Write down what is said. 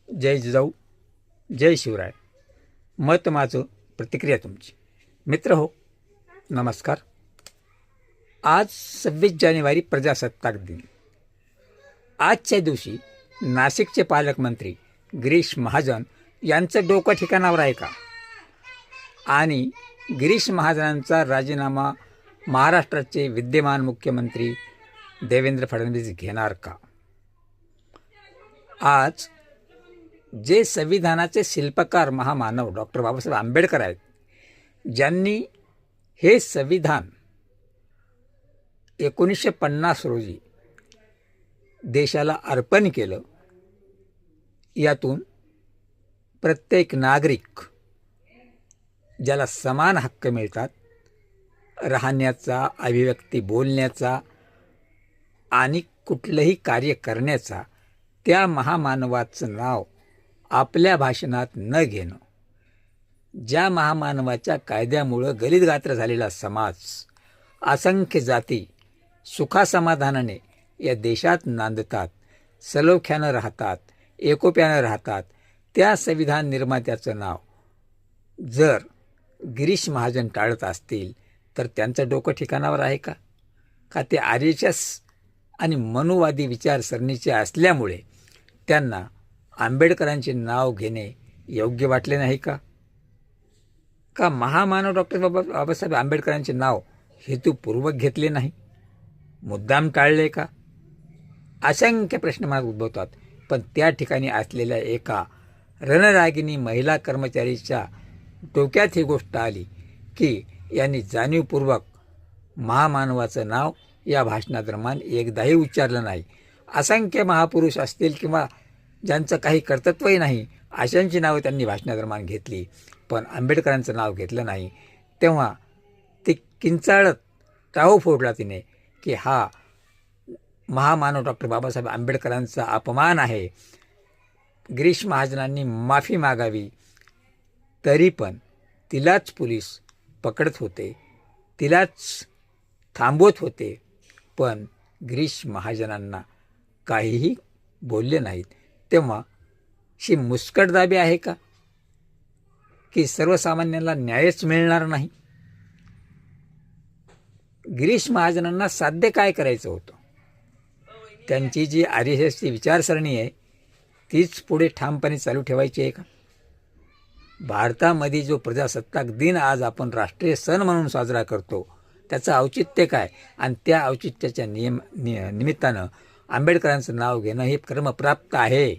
जय जिजाऊ, जय शिवराय. मत माझं, प्रतिक्रिया तुमची. मित्र हो, नमस्कार. आज 26 जानेवारी प्रजासत्ताक दिन. आजच्या दिवशी नाशिकचे पालकमंत्री गिरीश महाजन यांचं डोकं ठिकाणावर आहे का? आणि गिरीश महाजनांचा राजीनामा महाराष्ट्राचे विद्यमान मुख्यमंत्री देवेंद्र फडणवीस घेणार का? आज जे संविधानाचे शिल्पकार महामानव डॉक्टर बाबासाहेब आंबेडकर आहेत, ज्यांनी हे संविधान 1950 रोजी देशाला अर्पण केलं, यातून प्रत्येक नागरिक ज्याला समान हक्क मिळतात, राहण्याचा, अभिव्यक्ती बोलण्याचा आणि कुठलंही कार्य करण्याचा, त्या महामानवाचं नाव आपल्या भाषणात न घेणं, ज्या महामानवाच्या कायद्यामुळं गलितगात्र झालेला समाज, असंख्य जाती सुखासमाधानाने या देशात नांदतात, सलोख्यानं राहतात, एकोप्यानं राहतात, त्या संविधान निर्मात्याचं नाव जर गिरीश महाजन टाळत असतील तर त्यांचं डोकं ठिकाणावर आहे का? का ते RSS आणि मनुवादी विचारसरणीचे असल्यामुळे त्यांना आंबेडकरांचे नाव घेणे योग्य वाटले नाही का? का महामानव डॉक्टर बाबासाहेब आंबेडकरांचे नाव हेतुपूर्वक घेतले नाही, मुद्दाम टाळले का? असंख्य प्रश्न मला उद्भवतात. पण त्या ठिकाणी असलेल्या एका रणरागिणी महिला कर्मचारीच्या डोक्यात ही गोष्ट आली की यांनी जाणीवपूर्वक महामानवाचं नाव या भाषणादरम्यान एकदाही उच्चारलं नाही. असंख्य महापुरुष असतील किंवा ज्यांचं काही कर्तृत्वही नाही, अशांची नावं त्यांनी भाषणादरम्यान घेतली, पण आंबेडकरांचं नाव घेतलं नाही. तेव्हा ती किंचाळत टाहो फोडला तिने की हा महामानव डॉक्टर बाबासाहेब आंबेडकरांचा अपमान आहे. गिरीश महाजनांनी माफी मागावी. तरी पण तिलाच पोलीस पकडत होते, तिलाच थांबवत होते, पण गिरीश महाजनांना काहीही बोलले नाहीत. तेव्हा ही मुस्कटदाबी आहे का की सर्वसामान्यांना न्यायच मिळणार नाही? गिरीश महाजनांना साध्य काय करायचं होतं? त्यांची जी RSSची विचारसरणी आहे तीच पुढे ठामपणे चालू ठेवायची आहे का? भारतामध्ये जो प्रजासत्ताक दिन आज आपण राष्ट्रीय सण म्हणून साजरा करतो, त्याचं औचित्य काय? आणि त्या औचित्याच्या निमित्तानं आंबेडकरांचं नाव घेणं हे क्रमप्राप्त आहे.